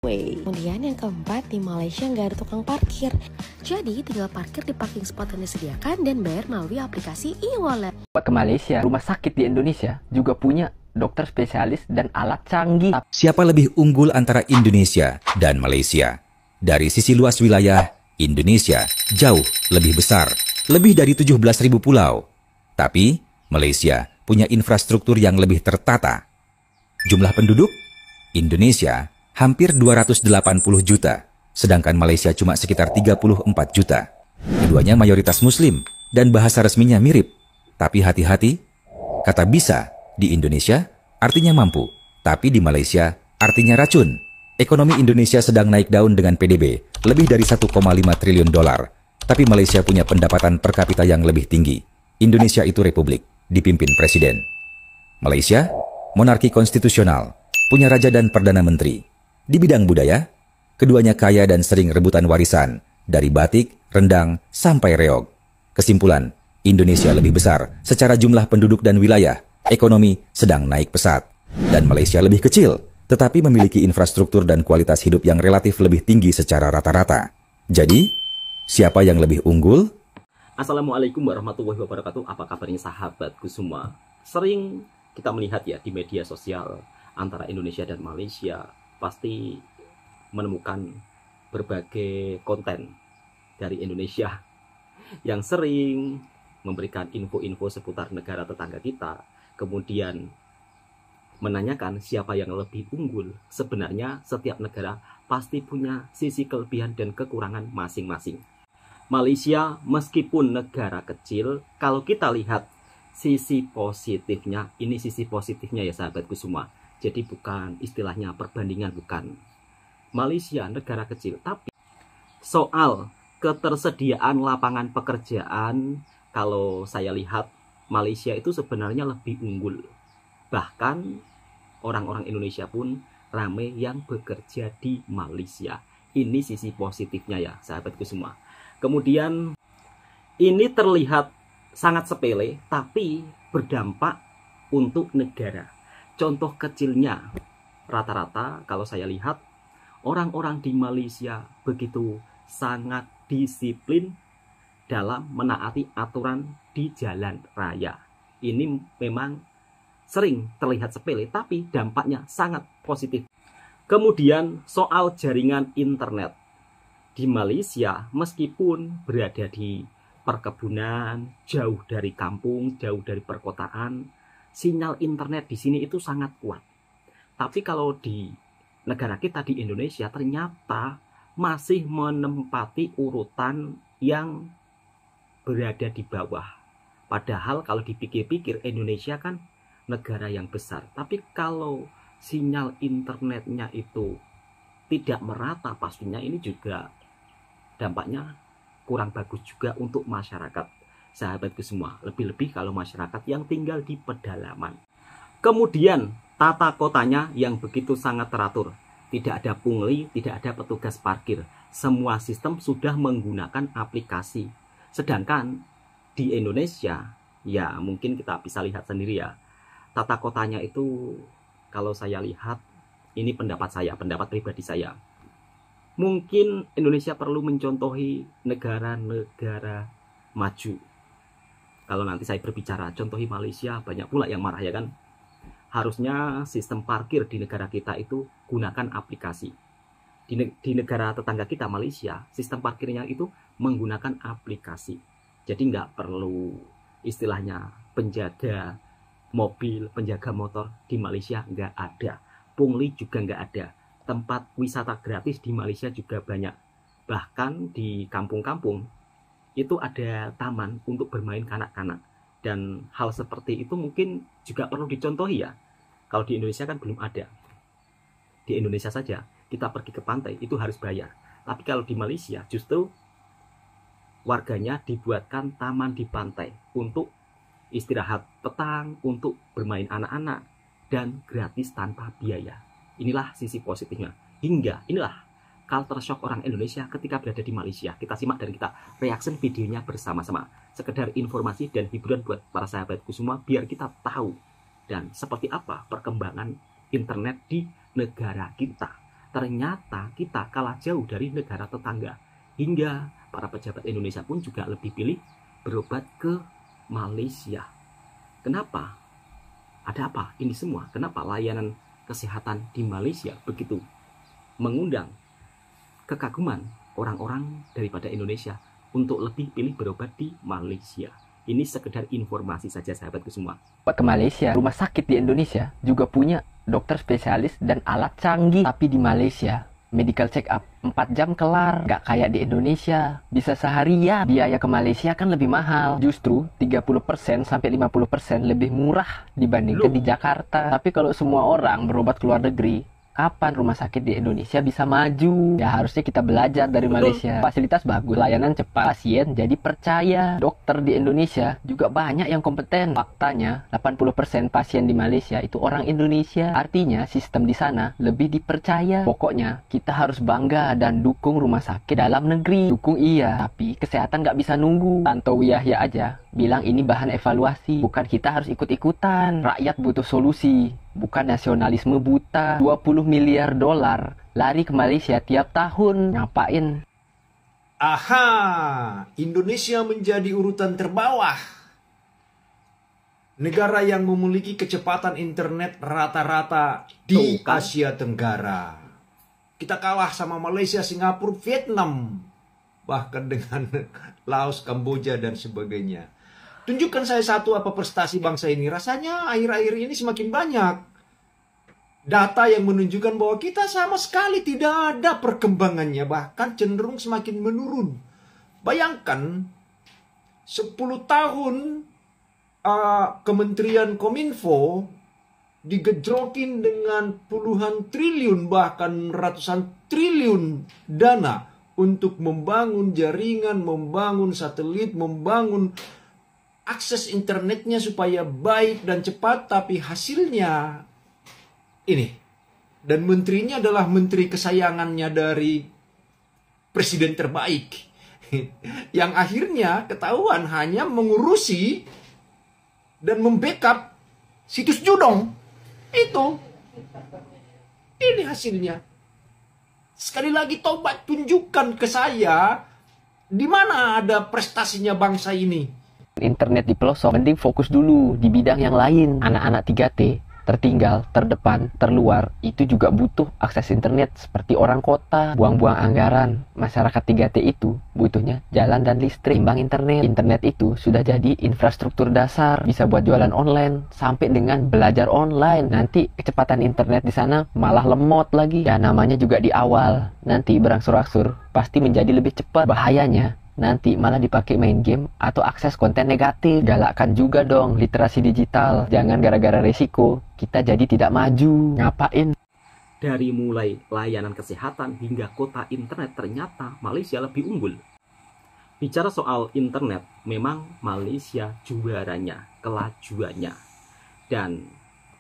Kemudian yang keempat, di Malaysia nggak ada tukang parkir. Jadi tinggal parkir di parking spot yang disediakan dan bayar melalui aplikasi e-wallet. Ke Malaysia, rumah sakit di Indonesia juga punya dokter spesialis dan alat canggih. Siapa lebih unggul antara Indonesia dan Malaysia? Dari sisi luas wilayah, Indonesia jauh lebih besar, lebih dari 17.000 pulau. Tapi Malaysia punya infrastruktur yang lebih tertata. Jumlah penduduk? Indonesia hampir 280 juta, sedangkan Malaysia cuma sekitar 34 juta. Keduanya mayoritas Muslim dan bahasa resminya mirip. Tapi hati-hati, kata bisa di Indonesia artinya mampu, tapi di Malaysia artinya racun. Ekonomi Indonesia sedang naik daun dengan PDB lebih dari 1,5 triliun dolar. Tapi Malaysia punya pendapatan per kapita yang lebih tinggi. Indonesia itu republik, dipimpin presiden. Malaysia, monarki konstitusional, punya raja dan perdana menteri. Di bidang budaya, keduanya kaya dan sering rebutan warisan, dari batik, rendang, sampai reog. Kesimpulan, Indonesia lebih besar secara jumlah penduduk dan wilayah, ekonomi sedang naik pesat. Dan Malaysia lebih kecil, tetapi memiliki infrastruktur dan kualitas hidup yang relatif lebih tinggi secara rata-rata. Jadi, siapa yang lebih unggul? Assalamualaikum warahmatullahi wabarakatuh. Apa kabarnya sahabatku semua? Sering kita melihat ya di media sosial antara Indonesia dan Malaysia, pasti menemukan berbagai konten dari Indonesia yang sering memberikan info-info seputar negara tetangga kita, kemudian menanyakan siapa yang lebih unggul. Sebenarnya setiap negara pasti punya sisi kelebihan dan kekurangan masing-masing. Malaysia meskipun negara kecil, kalau kita lihat sisi positifnya, ini sisi positifnya ya sahabatku semua. Jadi bukan istilahnya perbandingan, bukan. Malaysia negara kecil, tapi soal ketersediaan lapangan pekerjaan, kalau saya lihat Malaysia itu sebenarnya lebih unggul. Bahkan orang-orang Indonesia pun ramai yang bekerja di Malaysia. Ini sisi positifnya ya sahabatku semua. Kemudian ini terlihat sangat sepele, tapi berdampak untuk negara. Contoh kecilnya, rata-rata kalau saya lihat, orang-orang di Malaysia begitu sangat disiplin dalam menaati aturan di jalan raya. Ini memang sering terlihat sepele, tapi dampaknya sangat positif. Kemudian soal jaringan internet. Di Malaysia, meskipun berada di perkebunan, jauh dari kampung, jauh dari perkotaan, sinyal internet di sini itu sangat kuat. Tapi kalau di negara kita di Indonesia ternyata masih menempati urutan yang berada di bawah. Padahal kalau dipikir-pikir Indonesia kan negara yang besar. Tapi kalau sinyal internetnya itu tidak merata, pastinya ini juga dampaknya kurang bagus juga untuk masyarakat. Sahabatku semua, lebih-lebih kalau masyarakat yang tinggal di pedalaman. Kemudian tata kotanya yang begitu sangat teratur. Tidak ada pungli, tidak ada petugas parkir. Semua sistem sudah menggunakan aplikasi. Sedangkan di Indonesia, ya mungkin kita bisa lihat sendiri ya, tata kotanya itu kalau saya lihat, ini pendapat saya, pendapat pribadi saya. Mungkin Indonesia perlu mencontohi negara-negara maju. Kalau nanti saya berbicara contohi Malaysia, banyak pula yang marah ya kan. Harusnya sistem parkir di negara kita itu gunakan aplikasi. Di negara tetangga kita Malaysia, sistem parkirnya itu menggunakan aplikasi. Jadi nggak perlu istilahnya penjaga mobil, penjaga motor di Malaysia nggak ada. Pungli juga nggak ada. Tempat wisata gratis di Malaysia juga banyak. Bahkan di kampung-kampung itu ada taman untuk bermain kanak-kanak. Dan hal seperti itu mungkin juga perlu dicontohi ya. Kalau di Indonesia kan belum ada. Di Indonesia saja kita pergi ke pantai itu harus bayar. Tapi kalau di Malaysia justru warganya dibuatkan taman di pantai untuk istirahat petang, untuk bermain anak-anak, dan gratis tanpa biaya. Inilah sisi positifnya. Hingga inilah culture shock orang Indonesia ketika berada di Malaysia. Kita simak dan kita reaction videonya bersama-sama. Sekedar informasi dan hiburan buat para sahabatku semua, biar kita tahu dan seperti apa perkembangan internet di negara kita. ternyata kita kalah jauh dari negara tetangga. Hingga para pejabat Indonesia pun juga lebih pilih berobat ke Malaysia. Kenapa? Ada apa ini semua? Kenapa layanan kesehatan di Malaysia begitu mengundang kekaguman orang-orang daripada Indonesia untuk lebih pilih berobat di Malaysia? Ini sekedar informasi saja sahabatku semua. Ke Malaysia, rumah sakit di Indonesia juga punya dokter spesialis dan alat canggih. Tapi di Malaysia, medical check up 4 jam kelar. Gak kayak di Indonesia, bisa seharian. Biaya ke Malaysia kan lebih mahal. Justru 30% sampai 50% lebih murah dibandingkan di Jakarta. Tapi kalau semua orang berobat ke luar negeri, kapan rumah sakit di Indonesia bisa maju? Ya harusnya kita belajar dari Malaysia. Fasilitas bagus, layanan cepat, pasien jadi percaya. Dokter di Indonesia juga banyak yang kompeten. Faktanya 80% pasien di Malaysia itu orang Indonesia. Artinya sistem di sana lebih dipercaya. Pokoknya kita harus bangga dan dukung rumah sakit dalam negeri. Dukung iya, tapi kesehatan nggak bisa nunggu. Tantowi Yahya aja bilang ini bahan evaluasi. Bukan kita harus ikut-ikutan. Rakyat butuh solusi, bukan nasionalisme buta. 20 miliar dolar lari ke Malaysia tiap tahun. Ngapain? Aha, Indonesia menjadi urutan terbawah. Negara yang memiliki kecepatan internet rata-rata di Asia Tenggara. Kita kalah sama Malaysia, Singapura, Vietnam, bahkan dengan Laos, Kamboja, dan sebagainya. Tunjukkan saya satu apa prestasi bangsa ini. Rasanya akhir-akhir ini semakin banyak data yang menunjukkan bahwa kita sama sekali tidak ada perkembangannya, bahkan cenderung semakin menurun. Bayangkan 10 tahun Kementerian Kominfo digejrokin dengan puluhan triliun bahkan ratusan triliun dana untuk membangun jaringan, membangun satelit, membangun akses internetnya supaya baik dan cepat, tapi hasilnya ini. Dan menterinya adalah menteri kesayangannya dari presiden terbaik. Yang akhirnya ketahuan hanya mengurusi dan membackup situs Judong. Itu. Ini hasilnya. Sekali lagi tobat, tunjukkan ke saya di mana ada prestasinya bangsa ini. Internet di pelosok, mending fokus dulu di bidang yang lain. Anak-anak 3T tertinggal, terdepan, terluar, itu juga butuh akses internet seperti orang kota. Buang-buang anggaran. Masyarakat 3T itu butuhnya jalan dan listrik, timbang internet. Internet itu sudah jadi infrastruktur dasar, bisa buat jualan online sampai dengan belajar online. Nanti kecepatan internet di sana malah lemot lagi. Ya namanya juga di awal, nanti berangsur-angsur pasti menjadi lebih cepat. Bahayanya nanti malah dipakai main game atau akses konten negatif. Galakkan juga dong literasi digital. Jangan gara-gara resiko kita jadi tidak maju. Ngapain? Dari mulai layanan kesehatan hingga kota internet, ternyata Malaysia lebih unggul. Bicara soal internet, memang Malaysia juaranya, kelajuannya. Dan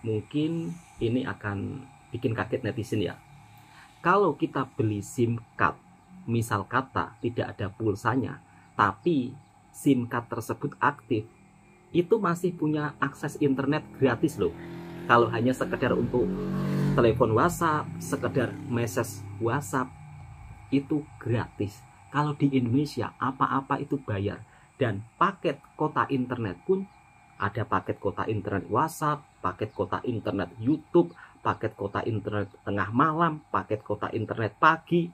mungkin ini akan bikin kaget netizen ya. Kalau kita beli SIM card, misal kata tidak ada pulsanya, tapi SIM card tersebut aktif, itu masih punya akses internet gratis loh. Kalau hanya sekedar untuk telepon WhatsApp, sekedar message WhatsApp, itu gratis. Kalau di Indonesia, apa-apa itu bayar. Dan paket kota internet pun ada paket kota internet WhatsApp, paket kota internet YouTube, paket kota internet tengah malam, paket kota internet pagi.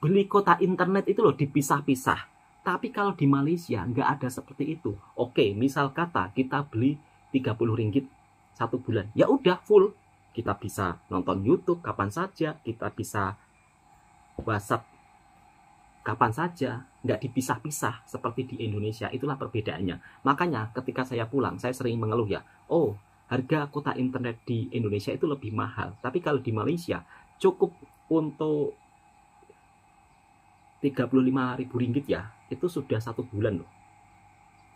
Beli kota internet itu loh dipisah-pisah. Tapi kalau di Malaysia nggak ada seperti itu. Oke, misal kata kita beli 30 ringgit 1 bulan. Ya udah full. Kita bisa nonton YouTube kapan saja. Kita bisa WhatsApp kapan saja. Nggak dipisah-pisah seperti di Indonesia. Itulah perbedaannya. Makanya ketika saya pulang, saya sering mengeluh ya. Oh, harga kota internet di Indonesia itu lebih mahal. Tapi kalau di Malaysia cukup untuk 35.000 ringgit ya, itu sudah 1 bulan loh.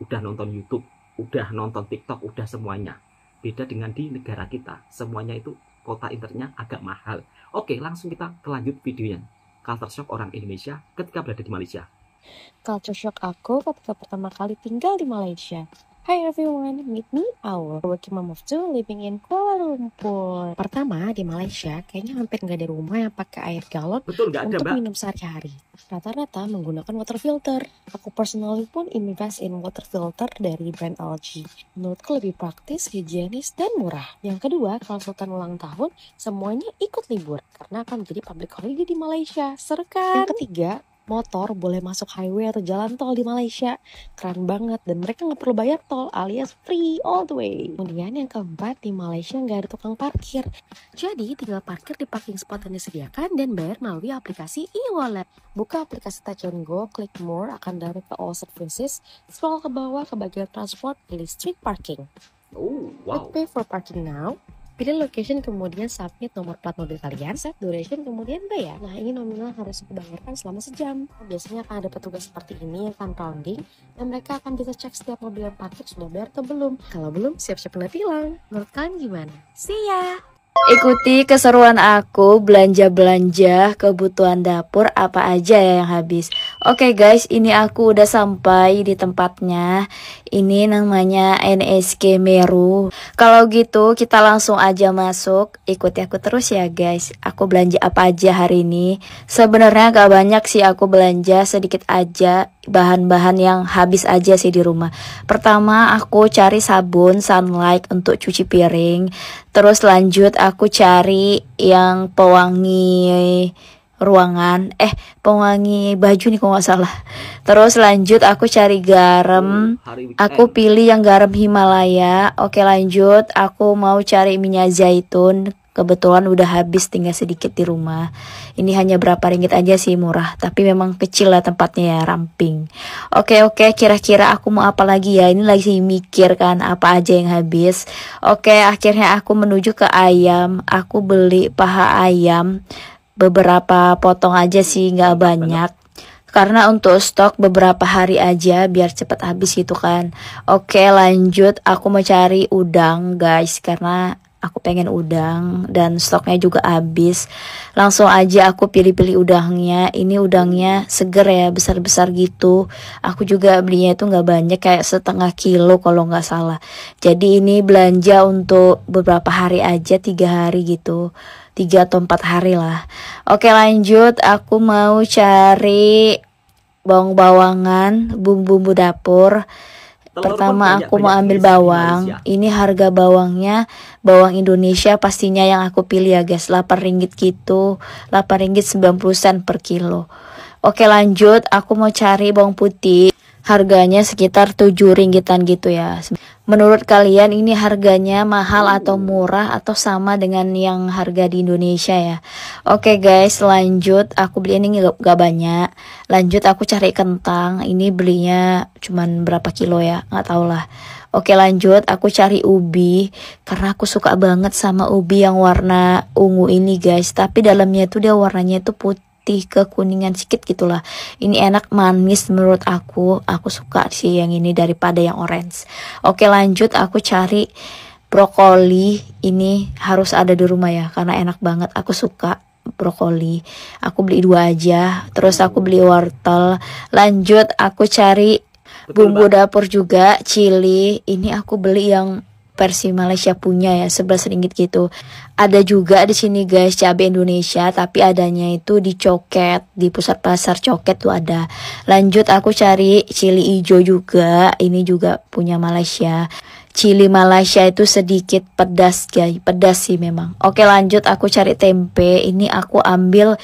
Udah nonton YouTube, udah nonton TikTok, udah semuanya. Beda dengan di negara kita, semuanya itu kota internetnya agak mahal. Oke, langsung kita ke lanjut videonya. Culture shock orang Indonesia ketika berada di Malaysia. Culture shock aku ketika pertama kali tinggal di Malaysia. Hi everyone, meet me Aul, working mom of two living in Kuala Lumpur. Pertama, di Malaysia kayaknya hampir nggak ada rumah yang pakai air galon Betul nggak ada, untuk Mbak? minum sehari-hari. Rata-rata menggunakan water filter. Aku personally pun invest in water filter dari brand LG. Menurutku lebih praktis, higienis, dan murah. Yang kedua, kalau Sultan ulang tahun, semuanya ikut libur karena akan menjadi public holiday di Malaysia. Seru kan? Yang ketiga, motor boleh masuk highway atau jalan tol di Malaysia. Keren banget, dan mereka nggak perlu bayar tol alias free all the way. Kemudian yang keempat, di Malaysia nggak ada tukang parkir. Jadi tinggal parkir di parking spot yang disediakan dan bayar melalui aplikasi e-wallet. Buka aplikasi Touch and Go, klik more, akan direct ke all services. Scroll ke bawah ke bagian transport, pilih street parking. Oh, wow. Klik pay for parking now. Pilih location, kemudian submit nomor plat mobil kalian, set duration, kemudian bayar. Nah, ini nominal harus dibayarkan selama sejam. Biasanya akan ada petugas seperti ini yang akan rounding, dan mereka akan bisa cek setiap mobil yang parkir sudah bayar atau belum. Kalau belum, siap-siap kena tilang. Menurut kalian gimana? See ya! Ikuti keseruan aku belanja-belanja kebutuhan dapur apa aja ya yang habis. Oke guys, ini aku udah sampai di tempatnya. Ini namanya NSK Meru. Kalau gitu kita langsung aja masuk. Ikuti aku terus ya guys. Aku belanja apa aja hari ini. Sebenarnya gak banyak sih aku belanja, sedikit aja. Bahan-bahan yang habis aja sih di rumah. Pertama aku cari sabun Sunlight untuk cuci piring. Terus lanjut aku cari yang pewangi ruangan, pewangi baju nih kalau nggak salah. Terus lanjut aku cari garam. Aku pilih yang garam Himalaya. Oke lanjut aku mau cari minyak zaitun. Kebetulan udah habis, tinggal sedikit di rumah. Ini hanya berapa ringgit aja sih, murah. Tapi memang kecil lah tempatnya ya, ramping. Oke, kira-kira aku mau apa lagi ya? Ini lagi mikir kan apa aja yang habis. Oke, akhirnya aku menuju ke ayam. Aku beli paha ayam. Beberapa potong aja sih, nggak banyak. Karena untuk stok beberapa hari aja biar cepet habis gitu kan. Oke lanjut aku mau cari udang guys, karena aku pengen udang dan stoknya juga habis. Langsung aja aku pilih-pilih udangnya. Ini udangnya seger ya, besar-besar gitu. Aku juga belinya itu nggak banyak, kayak setengah kilo kalau nggak salah. Jadi ini belanja untuk beberapa hari aja, 3 hari gitu, 3 atau 4 hari lah. Oke lanjut aku mau cari bawang-bawangan, bumbu-bumbu dapur. Pertama aku mau ambil bawang. Ini harga bawangnya bawang Indonesia pastinya yang aku pilih ya guys, 8 ringgit gitu, 8 ringgit 90 sen per kilo. Oke lanjut aku mau cari bawang putih. Harganya sekitar 7 ringgitan gitu ya. Menurut kalian ini harganya mahal atau murah atau sama dengan yang harga di Indonesia ya? Oke guys, lanjut aku beli ini gak banyak. Lanjut aku cari kentang. Ini belinya cuman berapa kilo ya? Nggak tahu lah. Oke lanjut aku cari ubi, karena aku suka banget sama ubi yang warna ungu ini guys. Tapi dalamnya itu dia warnanya itu putih kekuningan sedikit gitulah. Ini enak, manis menurut aku suka sih yang ini daripada yang orange. Oke lanjut aku cari brokoli. Ini harus ada di rumah ya, karena enak banget, aku suka brokoli. Aku beli 2 aja. Terus aku beli wortel. Lanjut aku cari bumbu dapur juga, chili. Ini aku beli yang versi Malaysia punya ya, 11 ringgit gitu. Ada juga di sini guys cabai Indonesia, tapi adanya itu di Coket, di pusat pasar Coket tuh ada. Lanjut aku cari cili hijau juga, ini juga punya Malaysia. Cili Malaysia itu sedikit pedas guys, pedas sih memang. Oke lanjut aku cari tempe. Ini aku ambil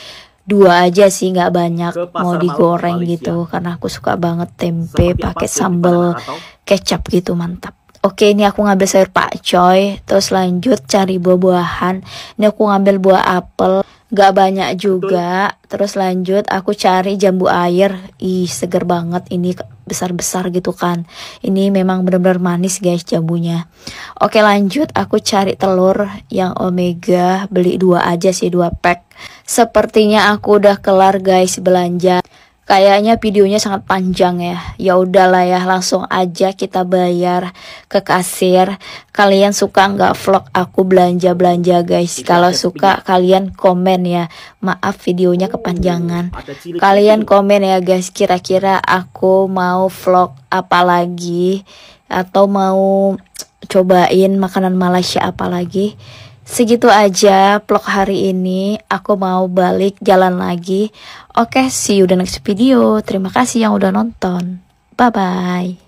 2 aja sih, nggak banyak, mau digoreng gitu, karena aku suka banget tempe pakai sambal kecap gitu, mantap. Oke ini aku ngambil sayur pakcoy. Terus lanjut cari buah-buahan. Ini aku ngambil buah apel, gak banyak juga. Terus lanjut aku cari jambu air. Ih seger banget, ini besar-besar gitu kan. Ini memang benar-benar manis guys jambunya. Oke lanjut aku cari telur yang omega. Beli 2 aja sih, 2 pack. Sepertinya aku udah kelar guys belanja. Kayaknya videonya sangat panjang ya. Ya udahlah ya, langsung aja kita bayar ke kasir. Kalian suka nggak vlog aku belanja-belanja guys? Kalau suka kalian komen ya. Maaf videonya kepanjangan. Kalian komen ya guys, kira-kira aku mau vlog apa lagi atau mau cobain makanan Malaysia apa lagi. Segitu aja vlog hari ini. Aku mau balik jalan lagi. Oke, see you the next video. Terima kasih yang udah nonton. Bye-bye.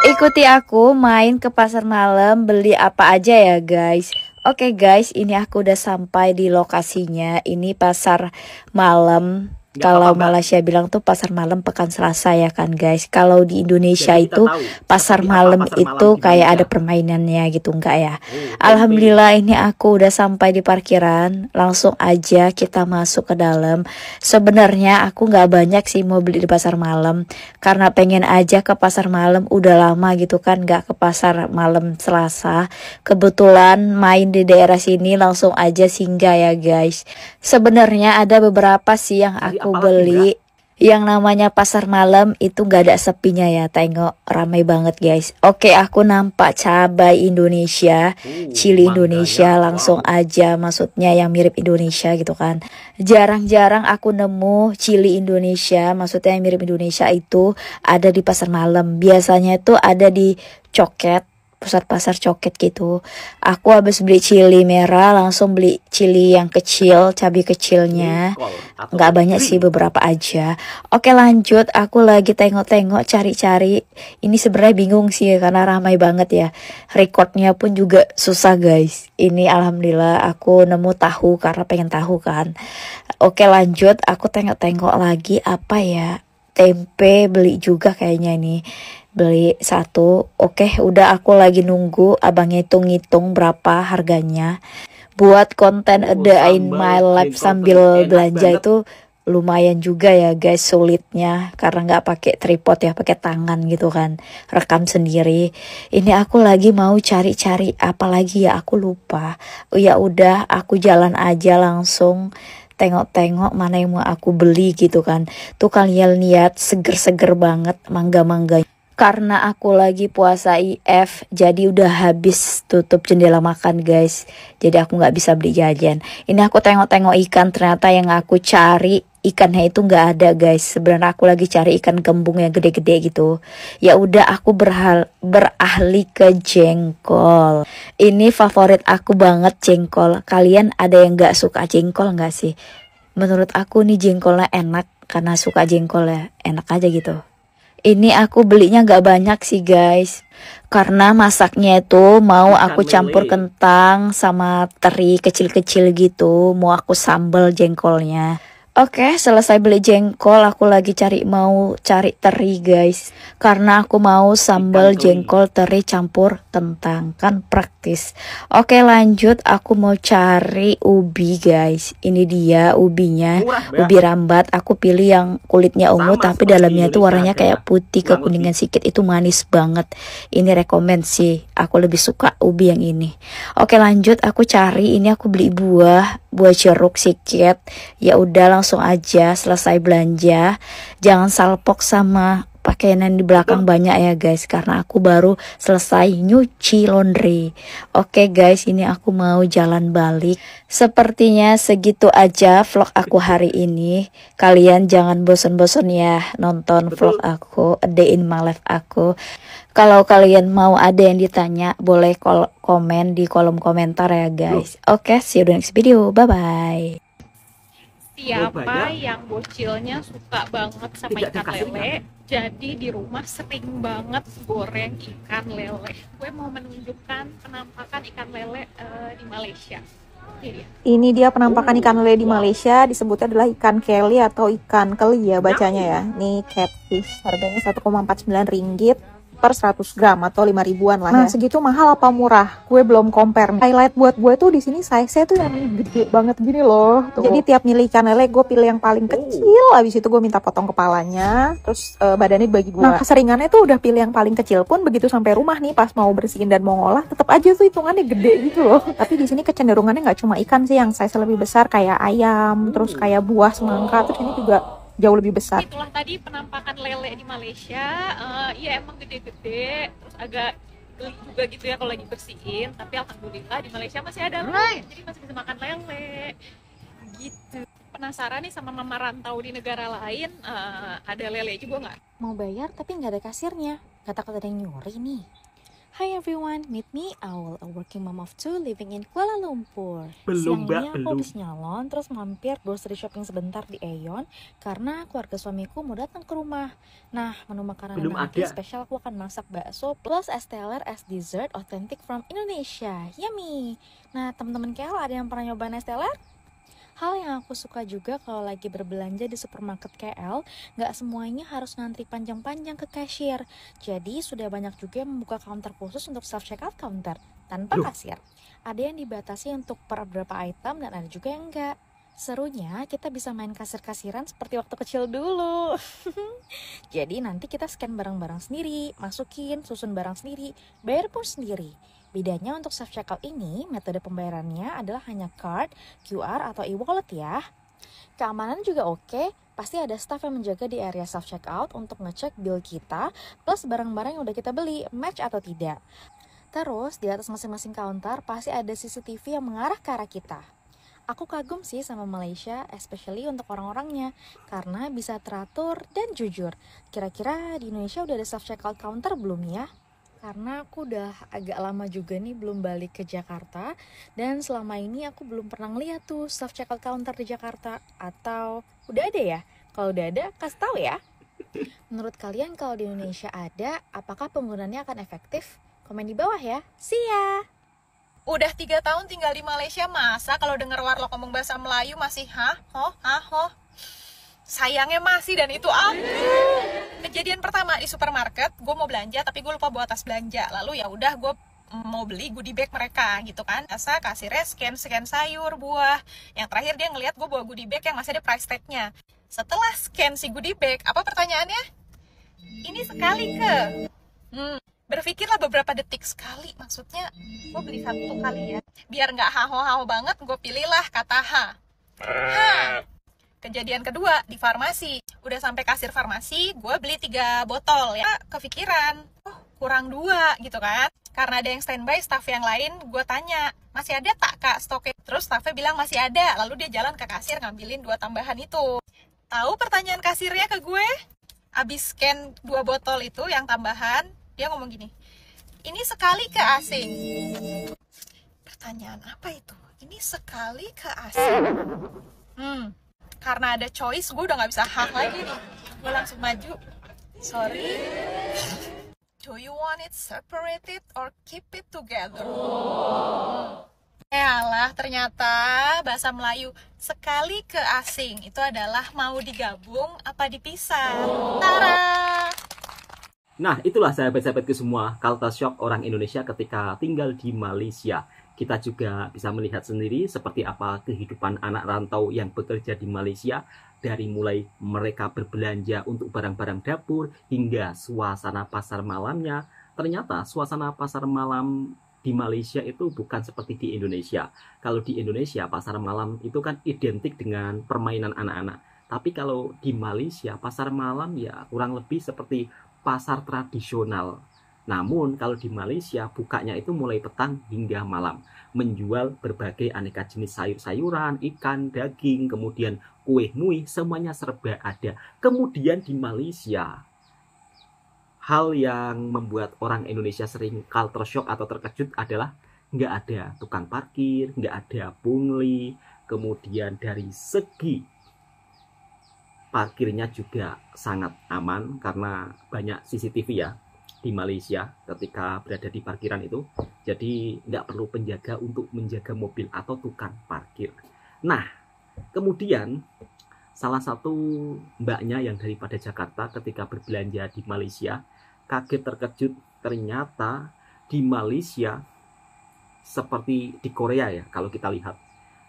Ikuti aku main ke pasar malam, beli apa aja ya guys. Oke guys, ini aku udah sampai di lokasinya. Ini pasar malam. Kalau Malaysia bilang tuh pasar malam pekan Selasa ya kan guys. Kalau di Indonesia itu pasar malam itu kayak ada permainannya gitu enggak ya. Alhamdulillah ini aku udah sampai di parkiran. Langsung aja kita masuk ke dalam. Sebenarnya aku nggak banyak sih mau beli di pasar malam, karena pengen aja ke pasar malam, udah lama gitu kan nggak ke pasar malam Selasa. Kebetulan main di daerah sini langsung aja singgah ya guys. Sebenarnya ada beberapa sih yang aku beli. Yang namanya pasar malam itu gak ada sepinya ya. Tengok ramai banget guys. Oke, aku nampak cabai Indonesia, cili Indonesia. Langsung aja, maksudnya yang mirip Indonesia gitu kan. Jarang-jarang aku nemu cili Indonesia, maksudnya yang mirip Indonesia itu ada di pasar malam. Biasanya itu ada di Coket, pusat pasar Coket gitu. Aku habis beli cili merah, langsung beli cili yang kecil, cabai kecilnya. Nggak banyak sih, beberapa aja. Oke lanjut, aku lagi tengok-tengok, cari-cari. Ini sebenarnya bingung sih karena ramai banget ya. Recordnya pun juga susah guys. Ini alhamdulillah aku nemu tahu karena pengen tahu kan. Oke lanjut, aku tengok-tengok lagi apa ya. Tempe beli juga kayaknya ini. Beli satu. Oke, udah aku lagi nunggu abangnya hitung-hitung berapa harganya. Buat konten a day in my life sambil belanja itu lumayan juga ya guys, sulitnya karena nggak pakai tripod ya, pakai tangan gitu kan, rekam sendiri. Ini aku lagi mau cari-cari apa lagi ya, aku lupa. Ya udah, aku jalan aja langsung tengok-tengok mana yang mau aku beli gitu kan. Tuh kalian lihat seger-seger banget mangga-mangganya. Karena aku lagi puasa IF, jadi udah habis tutup jendela makan guys. Jadi aku nggak bisa beli jajan. Ini aku tengok-tengok ikan, ternyata yang aku cari ikannya itu nggak ada guys. Sebenarnya aku lagi cari ikan gembung yang gede-gede gitu. Ya udah, aku berahli ke jengkol. Ini favorit aku banget jengkol. Kalian ada yang nggak suka jengkol nggak sih? Menurut aku nih jengkolnya enak, karena suka jengkol ya, enak aja gitu. Ini aku belinya gak banyak sih guys, karena masaknya itu mau aku campur kentang sama teri kecil-kecil gitu. Mau aku sambal jengkolnya. Oke, selesai beli jengkol, aku lagi mau cari teri guys. Karena aku mau sambal jengkol teri campur kentang, kan praktis. Oke lanjut, aku mau cari ubi guys. Ini dia ubinya, ubi rambat. Aku pilih yang kulitnya ungu tapi dalamnya itu warnanya kayak putih kekuningan sedikit, itu manis banget. Ini rekomen sih, aku lebih suka ubi yang ini. Oke lanjut, aku cari, ini aku beli buah jeruk sedikit. Ya udah langsung aja selesai belanja. Jangan salpok sama pakaian di belakang banyak ya guys, karena aku baru selesai nyuci laundry. Oke guys, ini aku mau jalan balik. Sepertinya segitu aja vlog aku hari ini. Kalian jangan bosan-bosan ya nonton vlog aku, a day in my life aku. Kalau kalian mau ada yang ditanya, boleh komen di kolom komentar ya guys. Oke, see you the next video. Bye-bye. Siapa yang bocilnya suka banget sama ikan lele, jadi di rumah sering banget goreng ikan lele. Gue mau menunjukkan penampakan ikan lele di Malaysia. Ini dia penampakan ikan lele di Malaysia. Disebutnya adalah ikan keli atau ikan keli ya bacanya ya. Ini catfish, harganya 1,49 ringgit per 100 gram atau 5 ribuan lah ya. Nah, segitu mahal apa murah? Gue belum compare nih. Highlight buat gue tuh di sini size-nya tuh yang gede banget gini loh. Tuh. Jadi tiap milih ikan lele gue pilih yang paling kecil. Habis itu gue minta potong kepalanya, terus badannya bagi dua. Nah, keseringannya tuh udah pilih yang paling kecil pun begitu sampai rumah nih pas mau bersihin dan mau ngolah, tetap aja tuh hitungannya gede gitu loh. Tapi di sini kecenderungannya nggak cuma ikan sih yang size lebih besar, kayak ayam, terus kayak buah semangka, terus ini juga jauh lebih besar. Itulah tadi penampakan lele di Malaysia. Ya emang gede-gede, terus agak geli juga gitu ya kalau lagi bersihin. Tapi alhamdulillah di Malaysia masih ada lele, jadi masih bisa makan lele. Gitu. Penasaran nih sama mama rantau di negara lain, ada lele juga nggak? Mau bayar tapi nggak ada kasirnya. Gak takut ada yang nyuri nih? Hi everyone, meet me Aul, a working mom of two living in Kuala Lumpur. Siang ini aku habis nyalon, terus mampir grocery shopping sebentar di Aeon karena keluarga suamiku mau datang ke rumah. Nah, menu makanan nanti spesial aku akan masak bakso plus es teler as dessert authentic from Indonesia. Yummy! Nah, teman-teman KL ada yang pernah nyobain es teler? Hal yang aku suka juga kalau lagi berbelanja di supermarket KL, nggak semuanya harus ngantri panjang-panjang ke cashier. Jadi sudah banyak juga yang membuka counter khusus untuk self-checkout counter, tanpa kasir. Ada yang dibatasi untuk per beberapa item dan ada juga yang enggak. Serunya kita bisa main kasir-kasiran seperti waktu kecil dulu. Jadi nanti kita scan barang-barang sendiri, masukin, susun barang sendiri, bayar pun sendiri. Bedanya untuk self-checkout ini, metode pembayarannya adalah hanya card, QR, atau e-wallet ya. Keamanan juga oke, pasti ada staff yang menjaga di area self-checkout untuk ngecek bill kita, plus barang-barang yang udah kita beli, match atau tidak. Terus, di atas masing-masing counter pasti ada CCTV yang mengarah ke arah kita. Aku kagum sih sama Malaysia, especially untuk orang-orangnya, karena bisa teratur dan jujur. Kira-kira di Indonesia udah ada self-checkout counter belum ya? Karena aku udah agak lama juga nih belum balik ke Jakarta, dan selama ini aku belum pernah ngeliat tuh self-checkout counter di Jakarta. Atau udah ada ya? Kalau udah ada, kasih tahu ya. Menurut kalian kalau di Indonesia ada, apakah penggunaannya akan efektif? Komen di bawah ya. See ya! Udah 3 tahun tinggal di Malaysia, masa kalau denger warlock ngomong bahasa Melayu masih hoh? Sayangnya masih, dan itu aku. Kejadian pertama di supermarket, gue mau belanja tapi gue lupa bawa tas belanja. Lalu ya udah gue mau beli goodie bag mereka gitu kan. Biasa kasirnya scan sayur, buah. Yang terakhir dia ngelihat gue bawa goodie bag yang masih ada price tag-nya. Setelah scan si goodie bag, apa pertanyaannya? Ini sekali ke? Berpikirlah beberapa detik. Sekali, maksudnya gue beli 1 kali ya. Biar nggak haho-haho banget, gue pilihlah kata ha. Kejadian kedua di farmasi. Udah sampai kasir farmasi, gue beli 3 botol ya. Kepikiran, kurang 2 gitu kan. Karena ada yang standby, staff yang lain gue tanya, masih ada tak kak stoknya? Terus staffnya bilang masih ada. Lalu dia jalan ke kasir ngambilin 2 tambahan itu. Tahu pertanyaan kasirnya ke gue? Abis scan 2 botol itu yang tambahan, dia ngomong gini, ini sekali ke asing. Pertanyaan apa itu? Ini sekali ke asing. Karena ada choice, gue udah gak bisa hak lagi nih. Gue langsung maju. Sorry. Do you want it separated or keep it together? Yalah, ternyata bahasa Melayu sekali ke asing itu adalah mau digabung apa dipisah. Tara! Nah, itulah sahabat-sahabatku semua, culture shock orang Indonesia ketika tinggal di Malaysia. Kita juga bisa melihat sendiri seperti apa kehidupan anak rantau yang bekerja di Malaysia, dari mulai mereka berbelanja untuk barang-barang dapur hingga suasana pasar malamnya. Ternyata suasana pasar malam di Malaysia itu bukan seperti di Indonesia. Kalau di Indonesia pasar malam itu kan identik dengan permainan anak-anak. Tapi kalau di Malaysia pasar malam ya kurang lebih seperti pasar tradisional. Namun kalau di Malaysia bukanya itu mulai petang hingga malam, menjual berbagai aneka jenis sayur-sayuran, ikan, daging, kemudian kue nui, semuanya serba ada. Kemudian di Malaysia, hal yang membuat orang Indonesia sering culture shock atau terkejut adalah nggak ada tukang parkir, nggak ada pungli, kemudian dari segi parkirnya juga sangat aman karena banyak CCTV ya di Malaysia ketika berada di parkiran itu. Jadi nggak perlu penjaga untuk menjaga mobil atau tukang parkir. Nah, kemudian salah satu mbaknya yang daripada Jakarta ketika berbelanja di Malaysia kaget terkejut, ternyata di Malaysia seperti di Korea ya, kalau kita lihat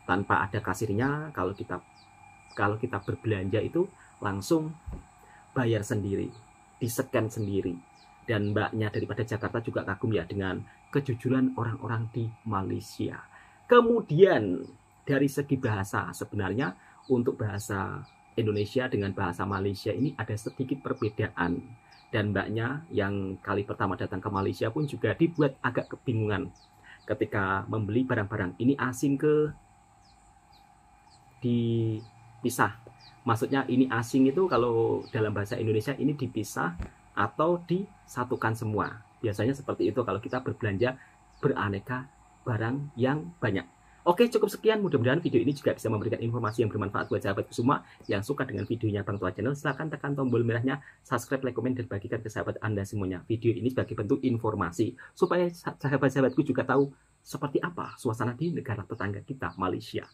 tanpa ada kasirnya, kalau kita berbelanja itu langsung bayar sendiri, di-scan sendiri. Dan mbaknya daripada Jakarta juga kagum ya dengan kejujuran orang-orang di Malaysia. Kemudian dari segi bahasa, sebenarnya untuk bahasa Indonesia dengan bahasa Malaysia ini ada sedikit perbedaan. Dan mbaknya yang kali pertama datang ke Malaysia pun juga dibuat agak kebingungan ketika membeli barang-barang ini asing ke dipisah. Maksudnya ini asing itu kalau dalam bahasa Indonesia ini dipisah, atau disatukan semua. Biasanya seperti itu kalau kita berbelanja beraneka barang yang banyak. Oke, cukup sekian. Mudah-mudahan video ini juga bisa memberikan informasi yang bermanfaat buat sahabatku semua. Yang suka dengan videonya Bang Tua Channel, silahkan tekan tombol merahnya, subscribe, like, komen, dan bagikan ke sahabat Anda semuanya. Video ini sebagai bentuk informasi, supaya sahabat-sahabatku juga tahu seperti apa suasana di negara tetangga kita, Malaysia.